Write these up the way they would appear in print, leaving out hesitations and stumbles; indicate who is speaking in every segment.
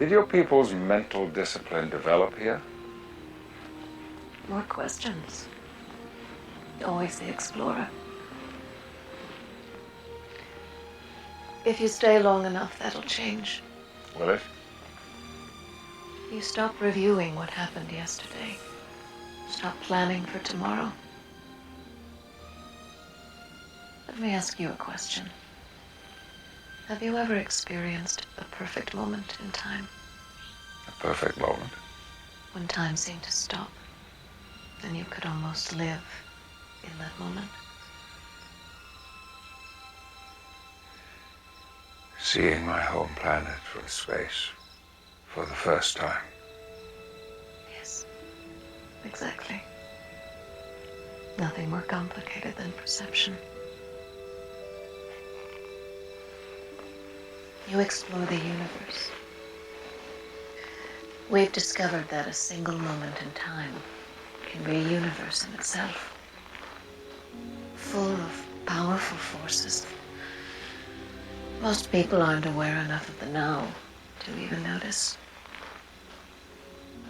Speaker 1: Did your people's mental discipline develop here?
Speaker 2: More questions. Always the explorer. If you stay long enough, that'll change.
Speaker 1: Will it?
Speaker 2: You stop reviewing what happened yesterday. Stop planning for tomorrow. Let me ask you a question. Have you ever experienced a perfect moment in time?
Speaker 1: A perfect moment?
Speaker 2: When time seemed to stop, and you could almost live in that moment?
Speaker 1: Seeing my home planet from space for the first time.
Speaker 2: Yes, exactly. Nothing more complicated than perception. You explore the universe. We've discovered that a single moment in time can be a universe in itself, full of powerful forces. Most people aren't aware enough of the now to even notice.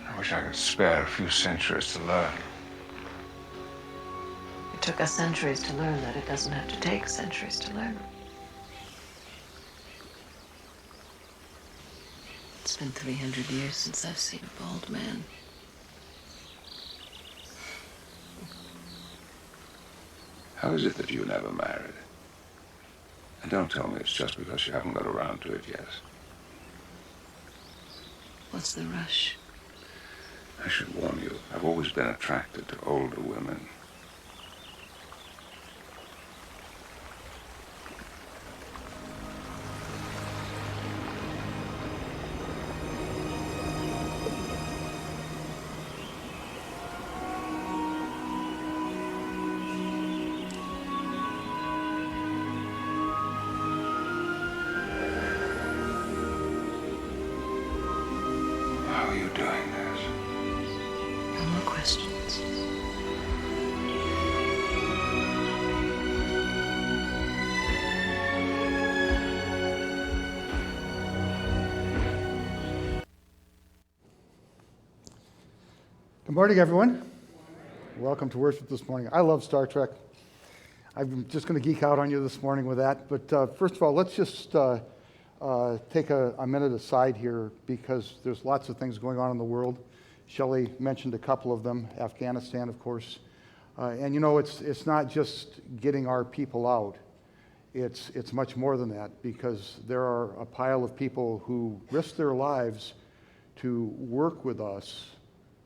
Speaker 1: I wish I could spare a few centuries to learn.
Speaker 2: It took us centuries to learn that it doesn't have to take centuries to learn. It's been 300 years since I've seen a bald man.
Speaker 1: How is it that you never married? And don't tell me it's just because you haven't got around to it yet.
Speaker 2: What's the rush?
Speaker 1: I should warn you, I've always been attracted to older women. How are you doing this?
Speaker 2: No more questions.
Speaker 3: Good morning, everyone. Welcome to worship this morning. I love Star Trek. I'm just going to geek out on you this morning with that. But first of all, let's just take a minute aside here because there's lots of things going on in the world. Shelley mentioned a couple of them, Afghanistan, of course. And you know, it's not just getting our people out. It's much more than that because there are a pile of people who risk their lives to work with us,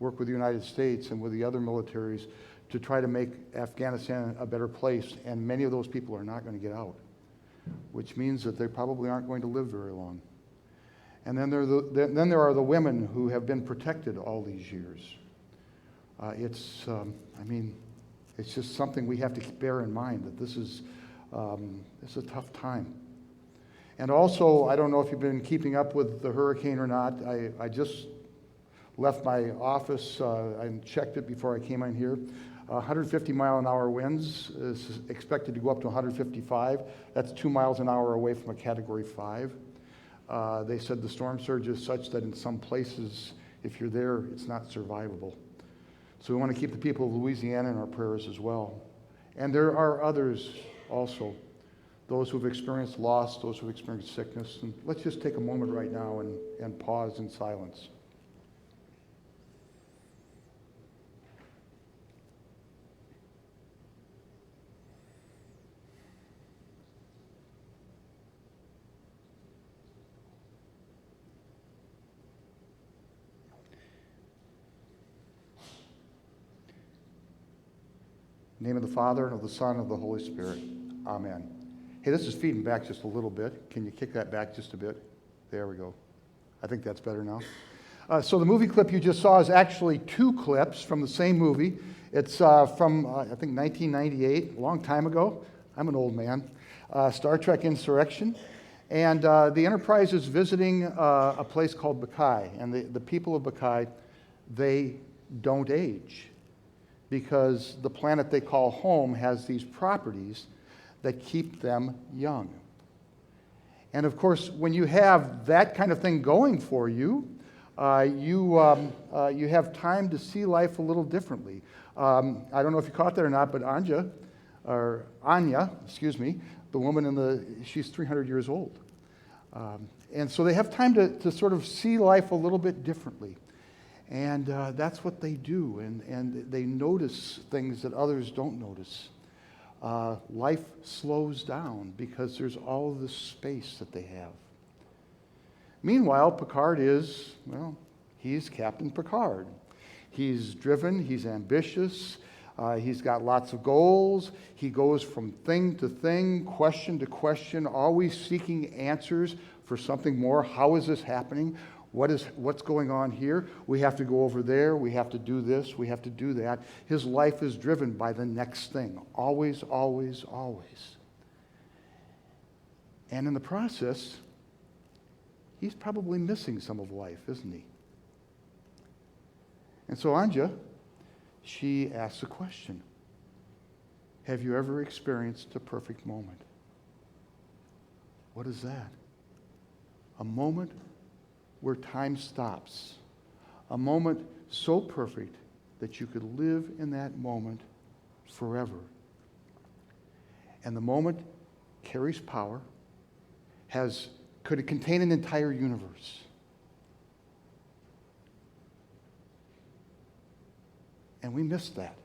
Speaker 3: work with the United States and with the other militaries to try to make Afghanistan a better place. And many of those people are not going to get out, which means that they probably aren't going to live very long. And then there are the women who have been protected all these years. It's just something we have to bear in mind that this is a tough time. And also, I don't know if you've been keeping up with the hurricane or not. I just left my office and checked it before I came in here. 150-mile-an-hour winds is expected to go up to 155. That's 2 miles an hour away from a Category 5. They said the storm surge is such that in some places, if you're there, it's not survivable. So we want to keep the people of Louisiana in our prayers as well. And there are others also, those who've experienced loss, those who've experienced sickness. And let's just take a moment right now and pause in silence. In the name of the Father, and of the Son, and of the Holy Spirit. Amen. Hey, this is feeding back just a little bit. Can you kick that back just a bit? There we go. I think that's better now. So the movie clip you just saw is actually 2 clips from the same movie. It's from, I think, 1998, a long time ago. I'm an old man. Star Trek Insurrection. And the Enterprise is visiting a place called Bacai. And the people of Bacai, they don't age, because the planet they call home has these properties that keep them young. And of course, when you have that kind of thing going for you, you have time to see life a little differently. I don't know if you caught that or not, but Anya, the woman she's 300 years old. And so they have time to sort of see life a little bit differently. And that's what they do, and they notice things that others don't notice. Life slows down because there's all of this space that they have. Meanwhile, Picard he's Captain Picard. He's driven, he's ambitious, he's got lots of goals. He goes from thing to thing, question to question, always seeking answers for something more. How is this happening? What's going on here? We have to go over there. We have to do this. We have to do that. His life is driven by the next thing. Always, always, always. And in the process, he's probably missing some of life, isn't he? And so Anja, she asks a question. Have you ever experienced a perfect moment? What is that? A moment where time stops. A moment so perfect that you could live in that moment forever. And the moment carries power, could it contain an entire universe? And we miss that.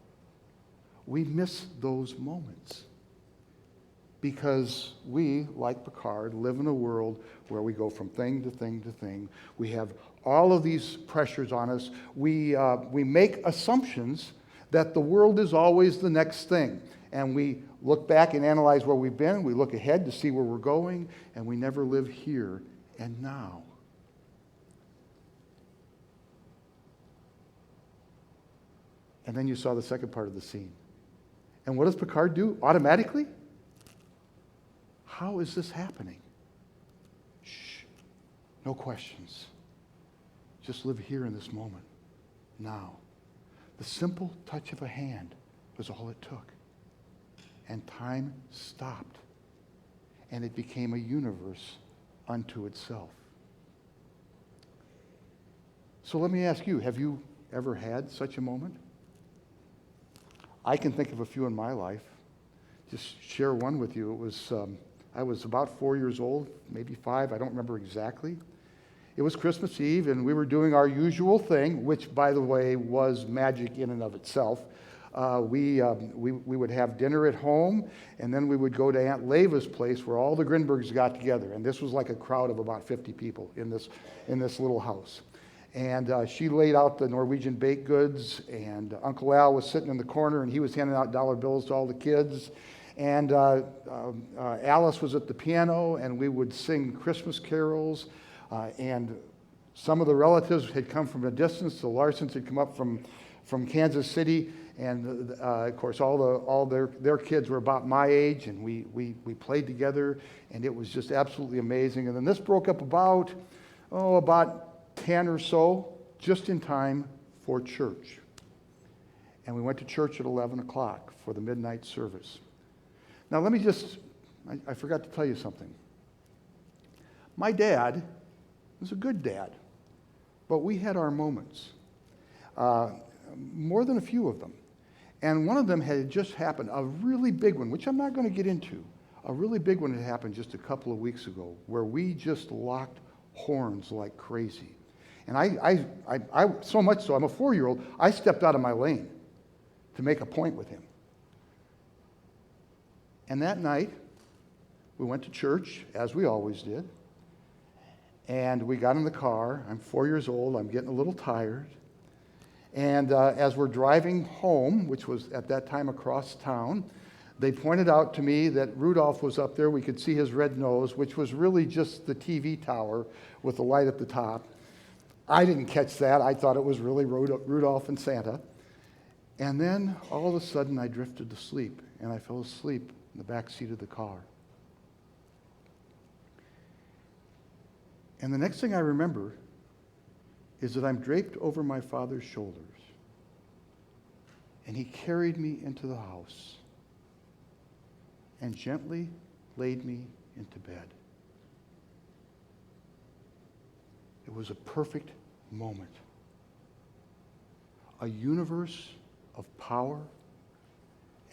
Speaker 3: We miss those moments. Because we, like Picard, live in a world where we go from thing to thing to thing. We have all of these pressures on us. We make assumptions that the world is always the next thing. And we look back and analyze where we've been. We look ahead to see where we're going. And we never live here and now. And then you saw the second part of the scene. And what does Picard do automatically? How is this happening? Shh. No questions. Just live here in this moment. Now. The simple touch of a hand was all it took. And time stopped. And it became a universe unto itself. So let me ask you, have you ever had such a moment? I can think of a few in my life. Just share one with you. It was... I was about 4 years old, maybe 5, I don't remember exactly. It was Christmas Eve, and we were doing our usual thing, which, by the way, was magic in and of itself. We would have dinner at home, and then we would go to Aunt Leva's place where all the Grinbergs got together. And this was like a crowd of about 50 people in this little house. And she laid out the Norwegian baked goods, and Uncle Al was sitting in the corner, and he was handing out dollar bills to all the kids. And Alice was at the piano, and we would sing Christmas carols. And some of the relatives had come from a distance. The Larsons had come up from Kansas City, and of course, all their kids were about my age, and we played together, and it was just absolutely amazing. And then this broke up about 10 or so, just in time for church. And we went to church at 11 o'clock for the midnight service. Now, let me I forgot to tell you something. My dad was a good dad, but we had our moments, more than a few of them. And one of them had just happened, a really big one, which I'm not going to get into. A really big one had happened just a couple of weeks ago, where we just locked horns like crazy. And I so much so, I'm a 4-year-old, I stepped out of my lane to make a point with him. And that night, we went to church, as we always did. And we got in the car. I'm 4 years old. I'm getting a little tired. And as we're driving home, which was at that time across town, they pointed out to me that Rudolph was up there. We could see his red nose, which was really just the TV tower with the light at the top. I didn't catch that. I thought it was really Rudolph and Santa. And then all of a sudden, I drifted to sleep, and I fell asleep in the back seat of the car. And the next thing I remember is that I'm draped over my father's shoulders, and he carried me into the house and gently laid me into bed. It was a perfect moment. A universe of power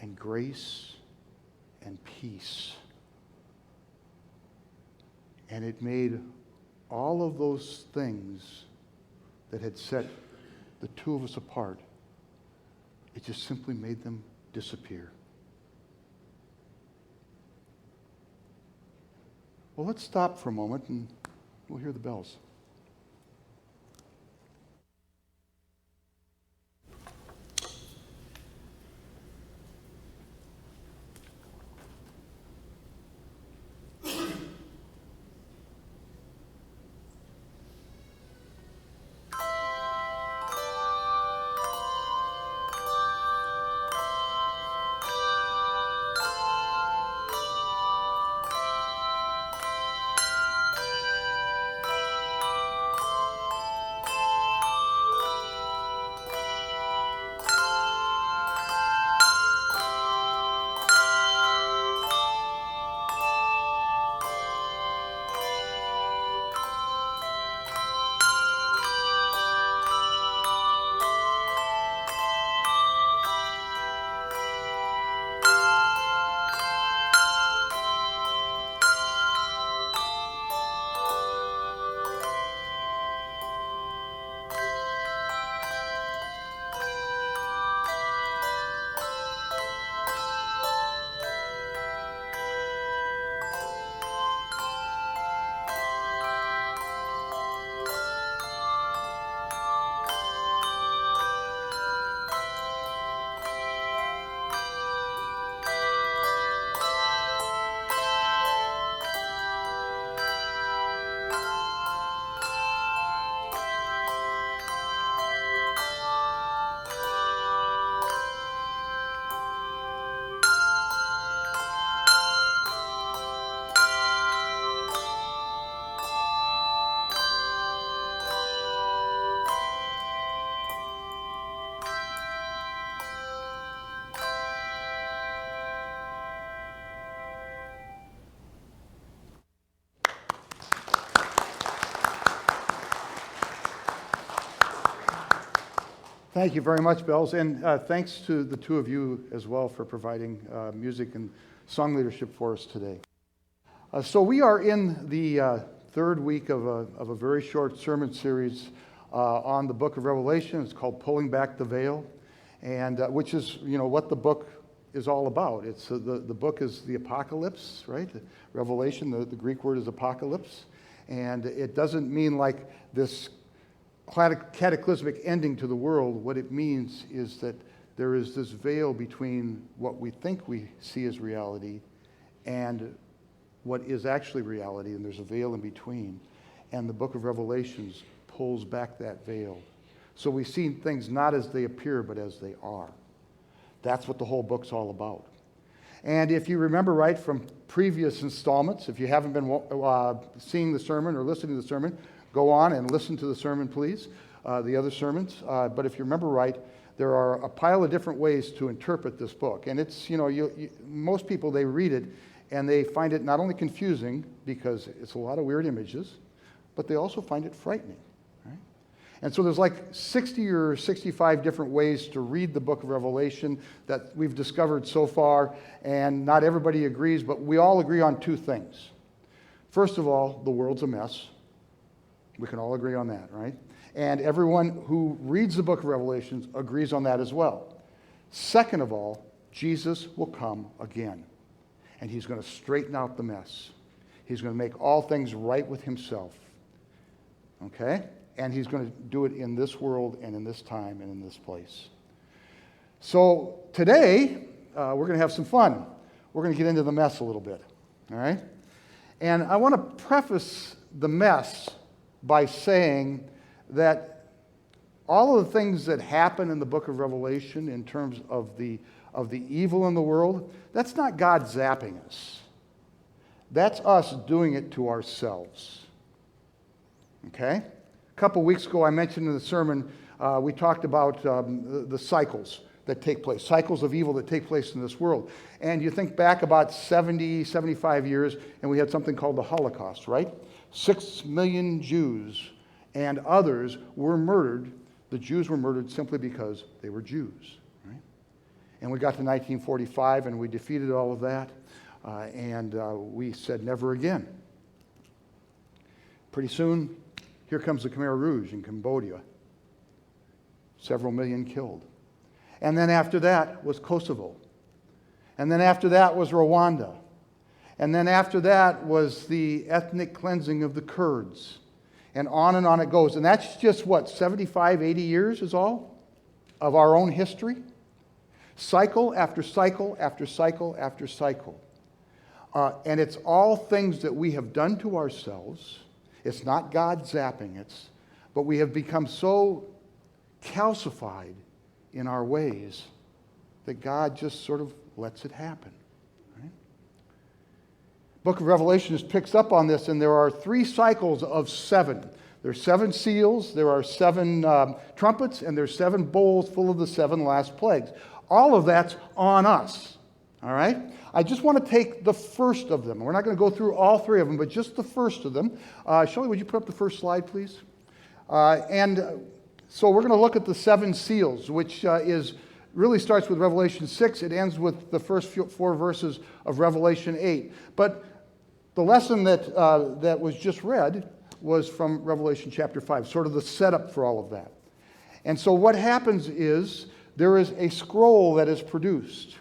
Speaker 3: and grace and peace. And it made all of those things that had set the two of us apart, it just simply made them disappear. Well, let's stop for a moment and we'll hear the bells. Thank you very much, Bells, and thanks to the two of you as well for providing music and song leadership for us today. So we are in the third week of a very short sermon series on the book of Revelation. It's called Pulling Back the Veil, and which is, what the book is all about. It's the book is the apocalypse, right? Revelation, the Greek word is apocalypse, and it doesn't mean like this cataclysmic ending to the world. What it means is that there is this veil between what we think we see as reality and what is actually reality, and there's a veil in between. And the book of Revelations pulls back that veil. So we see things not as they appear, but as they are. That's what the whole book's all about. And if you remember right from previous installments, if you haven't been seeing the sermon or listening to the sermon, go on and listen to the sermon, please, the other sermons. But if you remember right, there are a pile of different ways to interpret this book. And it's, most people, they read it and they find it not only confusing because it's a lot of weird images, but they also find it frightening. Right? And so there's like 60 or 65 different ways to read the book of Revelation that we've discovered so far. And not everybody agrees, but we all agree on two things. First of all, the world's a mess. We can all agree on that, right? And everyone who reads the book of Revelations agrees on that as well. Second of all, Jesus will come again. And he's going to straighten out the mess. He's going to make all things right with himself. Okay? And he's going to do it in this world and in this time and in this place. So today, we're going to have some fun. We're going to get into the mess a little bit. All right? And I want to preface the mess by saying that all of the things that happen in the book of Revelation in terms of the evil in the world, that's not God zapping us. That's us doing it to ourselves. Okay? A couple weeks ago, I mentioned in the sermon, we talked about the cycles that take place, cycles of evil that take place in this world. And you think back about 70, 75 years, and we had something called the Holocaust, right? 6 million Jews and others were murdered. The Jews were murdered simply because they were Jews. Right? And we got to 1945 and we defeated all of that, and we said never again. Pretty soon, here comes the Khmer Rouge in Cambodia. Several million killed. And then after that was Kosovo. And then after that was Rwanda. And then after that was the ethnic cleansing of the Kurds. And on it goes. And that's just what, 75, 80 years is all of our own history? Cycle after cycle after cycle after cycle. And it's all things that we have done to ourselves. It's not God zapping us, but we have become so calcified in our ways that God just sort of lets it happen. Right? Book of Revelation just picks up on this, and there are 3 cycles of 7. There's 7 seals, there are 7 trumpets, and there's 7 bowls full of the 7 last plagues. All of that's on us. All right? I just want to take the first of them. We're not going to go through all 3 of them, but just the first of them. Shelley, would you put up the first slide, please? So we're going to look at the 7 seals, which really starts with Revelation 6. It ends with the first 4 verses of Revelation 8. But the lesson that was just read was from Revelation chapter 5, sort of the setup for all of that. And so what happens is there is a scroll that is produced.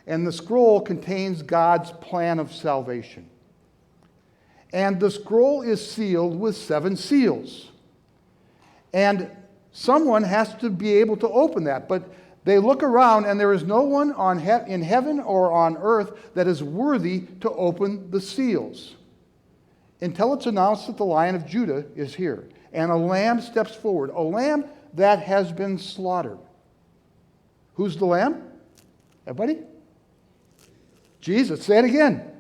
Speaker 3: And the scroll contains God's plan of salvation. And the scroll is sealed with 7 seals. And someone has to be able to open that. But they look around, and there is no one in heaven or on earth that is worthy to open the seals until it's announced that the Lion of Judah is here. And a lamb steps forward, a lamb that has been slaughtered. Who's the lamb? Everybody? Jesus. Say it again.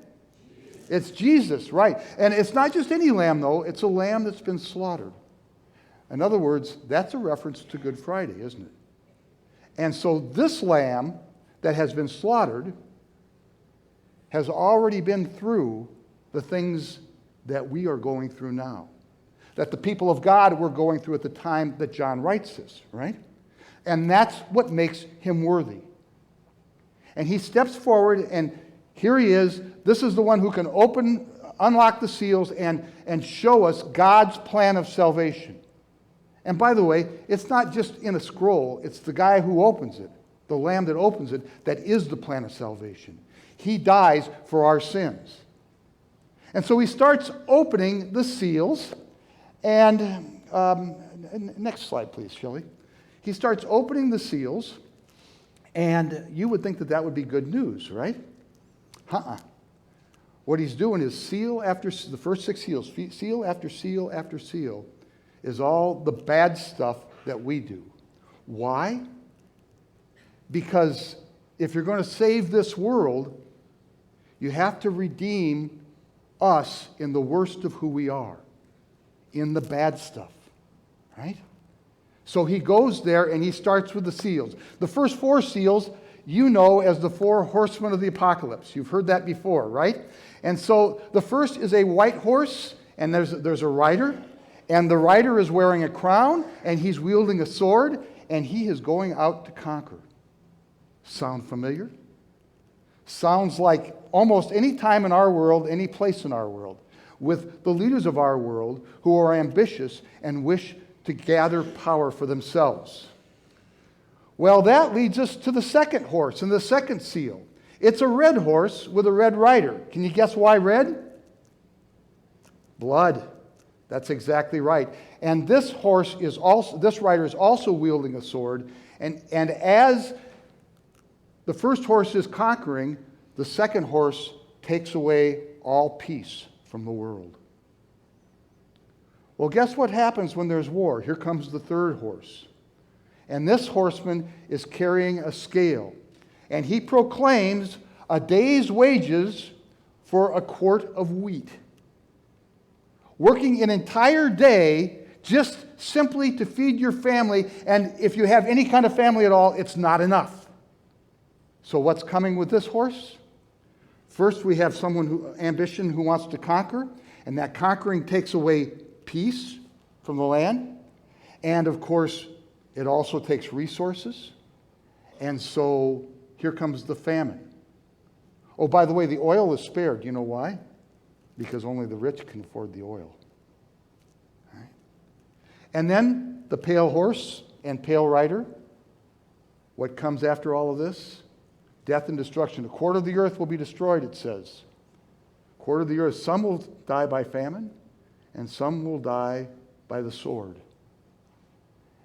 Speaker 3: It's Jesus, right. And it's not just any lamb, though. It's a lamb that's been slaughtered. In other words, that's a reference to Good Friday, isn't it? And so this lamb that has been slaughtered has already been through the things that we are going through now, that the people of God were going through at the time that John writes this, right? And that's what makes him worthy. And he steps forward, and here he is. This is the one who can unlock the seals and show us God's plan of salvation. And by the way, it's not just in a scroll. It's the guy who opens it, the lamb that opens it, that is the plan of salvation. He dies for our sins. And so he starts opening the seals. And next slide, please, Shelley. He starts opening the seals. And you would think that that would be good news, right? What he's doing is seal after the first 6 seals, seal after seal after seal, is all the bad stuff that we do. Why? Because if you're going to save this world, you have to redeem us in the worst of who we are, in the bad stuff, right? So he goes there and he starts with the seals. The first 4 seals, you know as the 4 horsemen of the apocalypse. You've heard that before, right? And so the first is a white horse, and there's a rider. And the rider is wearing a crown, and he's wielding a sword, and he is going out to conquer. Sound familiar? Sounds like almost any time in our world, any place in our world, with the leaders of our world who are ambitious and wish to gather power for themselves. Well, that leads us to the second horse and the second seal. It's a red horse with a red rider. Can you guess why red? Blood. That's exactly right. And this rider is also wielding a sword. And as the first horse is conquering, the second horse takes away all peace from the world. Well, guess what happens when there's war? Here comes the third horse. And this horseman is carrying a scale. And he proclaims a day's wages for a quart of wheat. Working an entire day just simply to feed your family. And if you have any kind of family at all, it's not enough. So what's coming with this horse? First, we have ambition who wants to conquer. And that conquering takes away peace from the land. And of course, it also takes resources. And so here comes the famine. Oh, by the way, the oil is spared. You know why? Because only the rich can afford the oil. All right. And then the pale horse and pale rider. What comes after all of this? Death and destruction. A quarter of the earth will be destroyed, it says. A quarter of the earth. Some will die by famine, and some will die by the sword.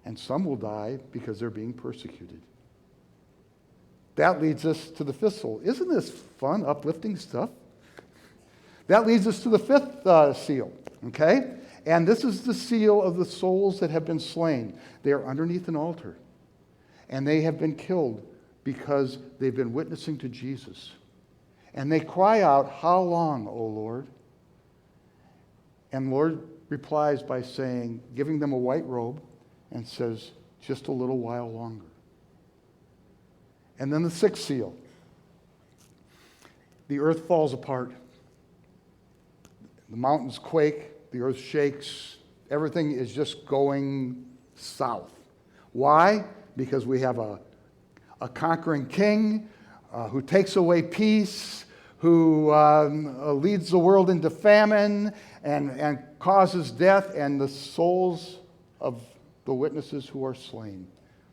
Speaker 3: And some will die because they're being persecuted. That leads us to the fifth seal. Isn't this fun, uplifting stuff? That leads us to the fifth seal, okay? And this is the seal of the souls that have been slain. They are underneath an altar. And they have been killed because they've been witnessing to Jesus. And they cry out, "How long, O Lord?" And the Lord replies by saying, giving them a white robe, and says, "Just a little while longer." And then the sixth seal. The earth falls apart. The mountains quake. The earth shakes. Everything is just going south. Why? Because we have a conquering king who takes away peace, who leads the world into famine and causes death, and the souls of the witnesses who are slain.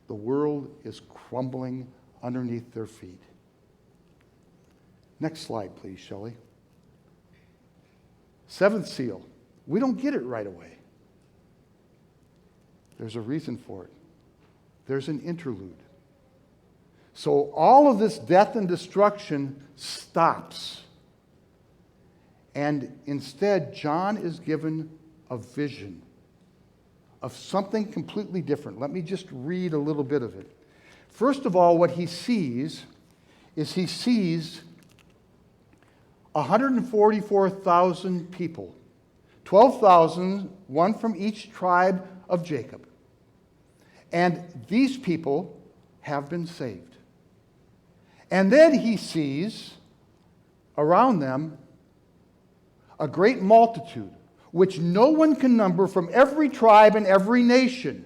Speaker 3: The world is crumbling underneath their feet. Next slide, please, Shelley. Seventh seal. We don't get it right away. There's a reason for it. There's an interlude. So all of this death and destruction stops. And instead, John is given a vision of something completely different. Let me just read a little bit of it. First of all, what he sees is 144,000 people, 12,000, one from each tribe of Jacob. And these people have been saved. And then he sees around them a great multitude, which no one can number, from every tribe and every nation.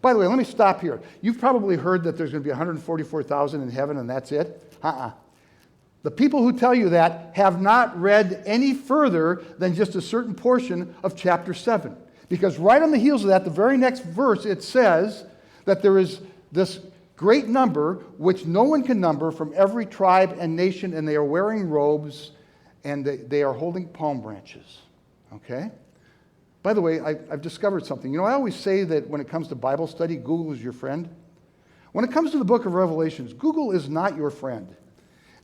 Speaker 3: By the way, let me stop here. You've probably heard that there's going to be 144,000 in heaven and that's it. The people who tell you that have not read any further than just a certain portion of chapter 7. Because right on the heels of that, the very next verse, it says that there is this great number which no one can number from every tribe and nation, and they are wearing robes and they are holding palm branches. Okay? By the way, I've discovered something. You know, I always say that when it comes to Bible study, Google is your friend. When it comes to the book of Revelations, Google is not your friend.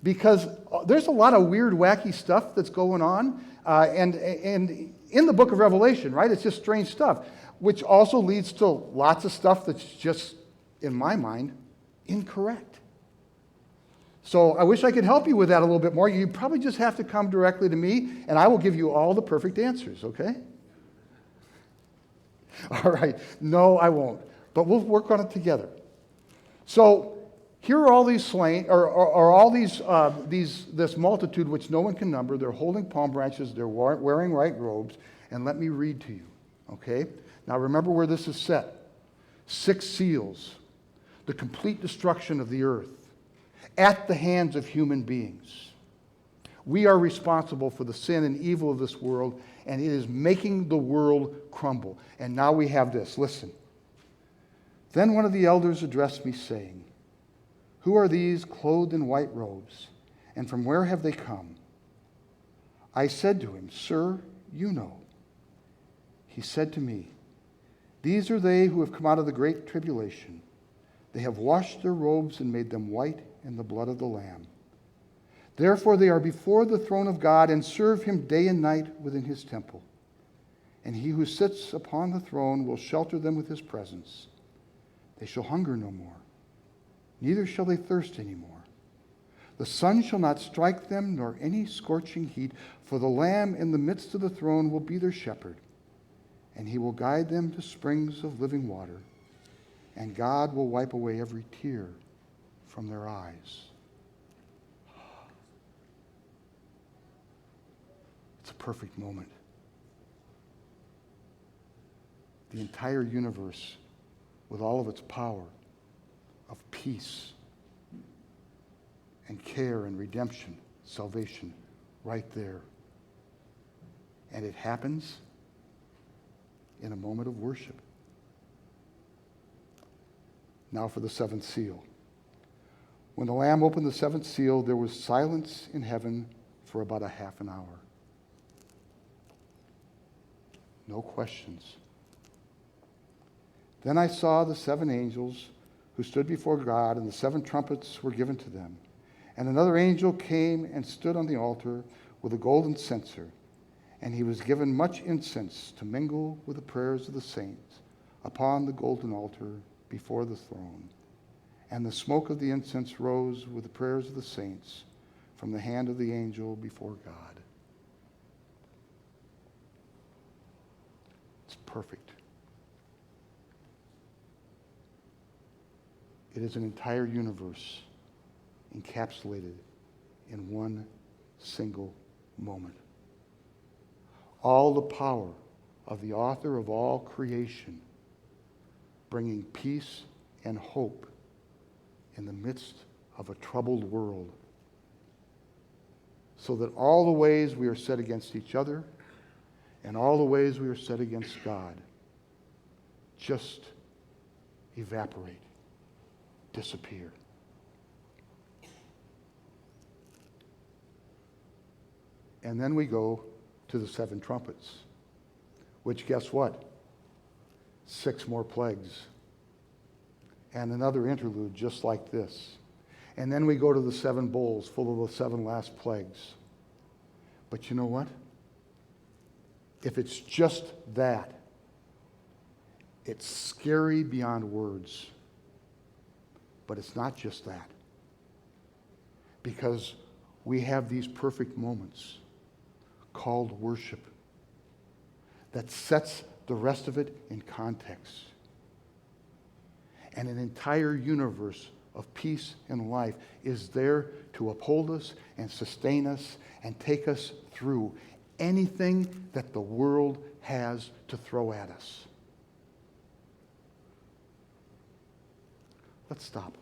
Speaker 3: Because there's a lot of weird, wacky stuff that's going on. And in the book of Revelation, right, it's just strange stuff, which also leads to lots of stuff that's just, in my mind, incorrect. So I wish I could help you with that a little bit more. You probably just have to come directly to me, and I will give you all the perfect answers, okay? All right. No, I won't. But we'll work on it together. So here are all these slain, or all this multitude which no one can number. They're holding palm branches. They're wearing white robes. And let me read to you, okay? Now remember where this is set. 6 seals. The complete destruction of the earth at the hands of human beings. We are responsible for the sin and evil of this world, and it is making the world crumble. And now we have this. Listen. Then one of the elders addressed me, saying, "Who are these clothed in white robes, and from where have they come?" I said to him, "Sir, you know." He said to me, "These are they who have come out of the great tribulation. They have washed their robes and made them white in the blood of the Lamb. Therefore they are before the throne of God and serve him day and night within his temple. And he who sits upon the throne will shelter them with his presence. They shall hunger no more, neither shall they thirst any more. The sun shall not strike them, nor any scorching heat, for the Lamb in the midst of the throne will be their shepherd, and he will guide them to springs of living water, and God will wipe away every tear from their eyes." It's a perfect moment. the entire universe with all of its power of peace and care and redemption, salvation, right there. And it happens in a moment of worship. Now for the seventh seal. When the Lamb opened the seventh seal, there was silence in heaven for about a half an hour. No questions. Then I saw the seven angels who stood before God, and the seven trumpets were given to them. And another angel came and stood on the altar with a golden censer, and he was given much incense to mingle with the prayers of the saints upon the golden altar before the throne. And the smoke of the incense rose with the prayers of the saints from the hand of the angel before God. It's perfect. It is an entire universe encapsulated in one single moment. All the power of the author of all creation, bringing peace and hope in the midst of a troubled world, so that all the ways we are set against each other and all the ways we are set against God just evaporate, disappear. And then we go to the seven trumpets, which, guess what? 6 more plagues. And another interlude just like this. And then we go to the 7 bowls full of the 7 last plagues. But you know what? If it's just that, it's scary beyond words. But it's not just that. Because we have these perfect moments called worship that sets the rest of it in context. And an entire universe of peace and life is there to uphold us and sustain us and take us through anything that the world has to throw at us. Let's stop.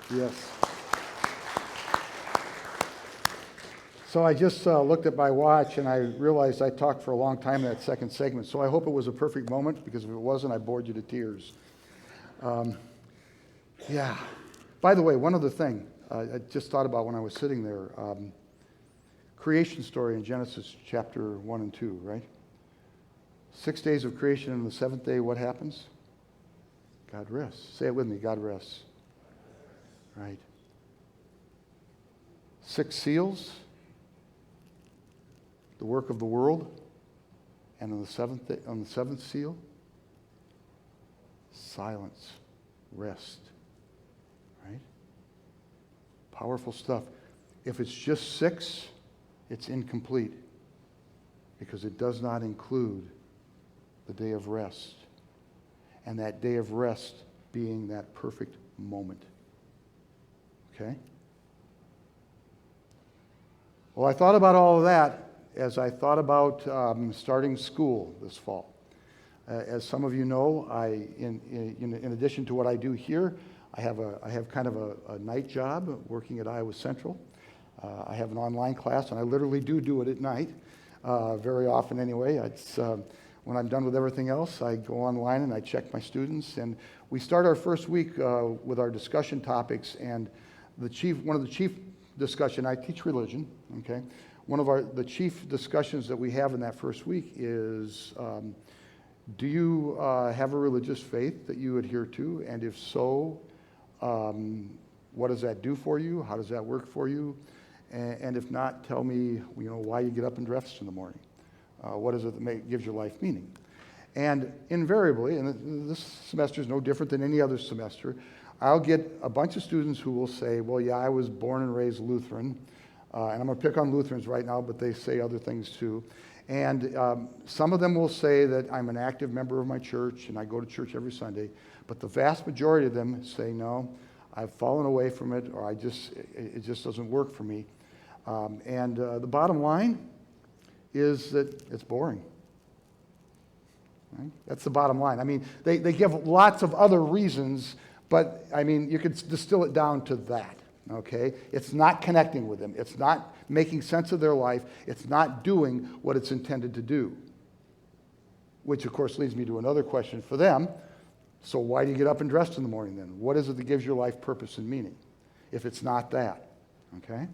Speaker 3: Yes. So I just looked at my watch and I realized I talked for a long time in that second segment. So I hope it was a perfect moment, because if it wasn't, I bored you to tears. Yeah. By the way, one other thing I just thought about when I was sitting there. Creation story in Genesis chapter 1 and 2, right? 6 days of creation, and the seventh day, what happens? God rests. Say it with me, God rests. Right. 6 seals, the work of the world, and on the seventh day, on the seventh seal, silence, rest. Right? Powerful stuff. If it's just 6, it's incomplete, because it does not include the day of rest, and that day of rest being that perfect moment. Okay? Well, I thought about all of that as I thought about starting school this fall. As some of you know, in addition to what I do here, I have kind of a night job working at Iowa Central. I have an online class, and I literally do it at night, very often anyway. It's when I'm done with everything else, I go online and I check my students, and we start our first week with our discussion topics. And one of the chief discussion, I teach religion, okay? One of the chief discussions that we have in that first week is, do you have a religious faith that you adhere to? And if so, what does that do for you? How does that work for you? And if not, tell me, why you get up and dress in the morning. What is it that gives your life meaning? And invariably, and this semester is no different than any other semester, I'll get a bunch of students who will say, well, yeah, I was born and raised Lutheran. And I'm going to pick on Lutherans right now, but they say other things too. And some of them will say that I'm an active member of my church and I go to church every Sunday. But the vast majority of them say, no, I've fallen away from it, or it just doesn't work for me. And the bottom line is that it's boring. Right? That's the bottom line. I mean, they give lots of other reasons, but I mean, you could distill it down to that. Okay? It's not connecting with them. It's not making sense of their life. It's not doing what it's intended to do. Which, of course, leads me to another question for them. So why do you get up and dress in the morning then? What is it that gives your life purpose and meaning if it's not that? Okay?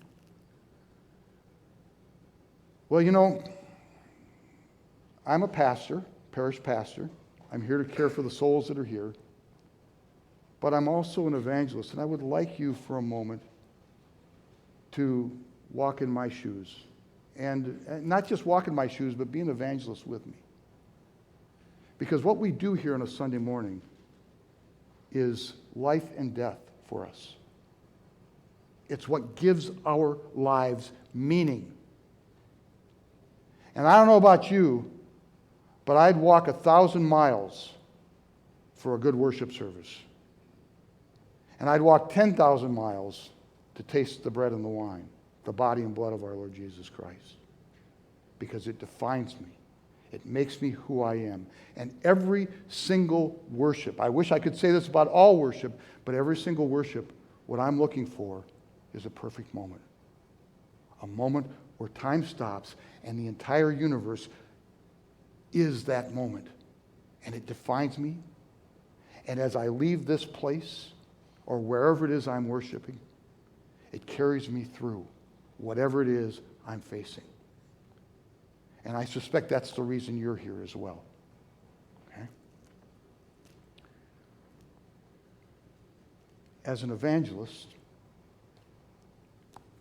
Speaker 3: Well, I'm a pastor, parish pastor. I'm here to care for the souls that are here. But I'm also an evangelist, and I would like you for a moment to walk in my shoes. And not just walk in my shoes, but be an evangelist with me. Because what we do here on a Sunday morning is life and death for us. It's what gives our lives meaning. And I don't know about you, but I'd walk 1,000 miles for a good worship service. And I'd walk 10,000 miles to taste the bread and the wine, the body and blood of our Lord Jesus Christ. Because it defines me. It makes me who I am. And every single worship, I wish I could say this about all worship, but every single worship, what I'm looking for is a perfect moment. A moment where time stops and the entire universe is that moment. And it defines me. And as I leave this place, or wherever it is I'm worshiping, it carries me through whatever it is I'm facing. And I suspect that's the reason you're here as well. Okay? As an evangelist,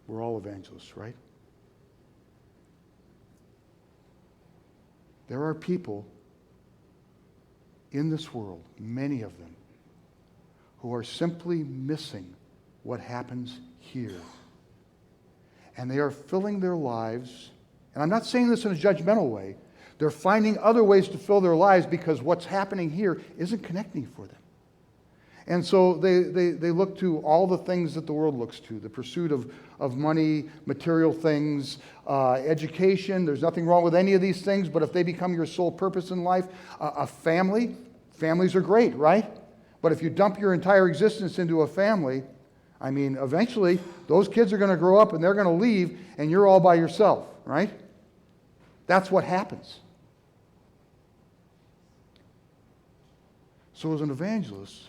Speaker 3: we're all evangelists, right? There are people in this world, many of them, who are simply missing what happens here. And they are filling their lives, and I'm not saying this in a judgmental way, they're finding other ways to fill their lives because what's happening here isn't connecting for them. And so they look to all the things that the world looks to, the pursuit of money, material things, education. There's nothing wrong with any of these things, but if they become your sole purpose in life, families are great, right? But if you dump your entire existence into a family, I mean, eventually, those kids are going to grow up and they're going to leave, and you're all by yourself, right? That's what happens. So as an evangelist,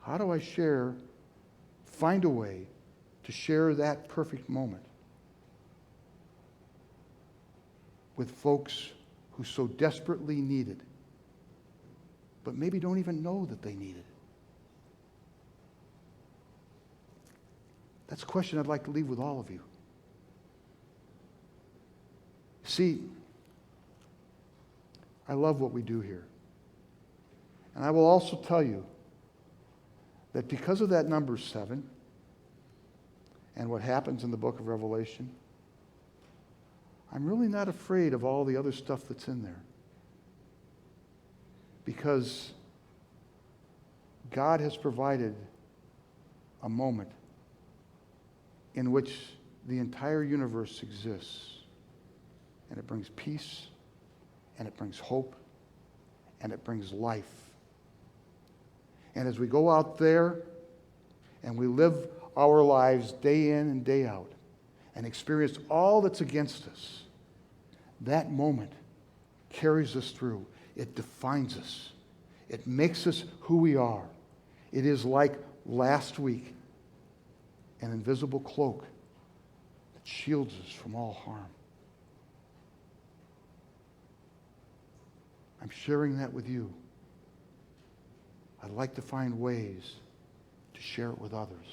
Speaker 3: how do I find a way to share that perfect moment with folks who so desperately need it, but maybe don't even know that they need it? That's a question I'd like to leave with all of you. See, I love what we do here. And I will also tell you that because of that number 7 and what happens in the book of Revelation, I'm really not afraid of all the other stuff that's in there. Because God has provided a moment in which the entire universe exists. And it brings peace, and it brings hope, and it brings life. And as we go out there and we live our lives day in and day out and experience all that's against us, that moment carries us through. It defines us. It makes us who we are. It is like last week, an invisible cloak that shields us from all harm. I'm sharing that with you. I'd like to find ways to share it with others.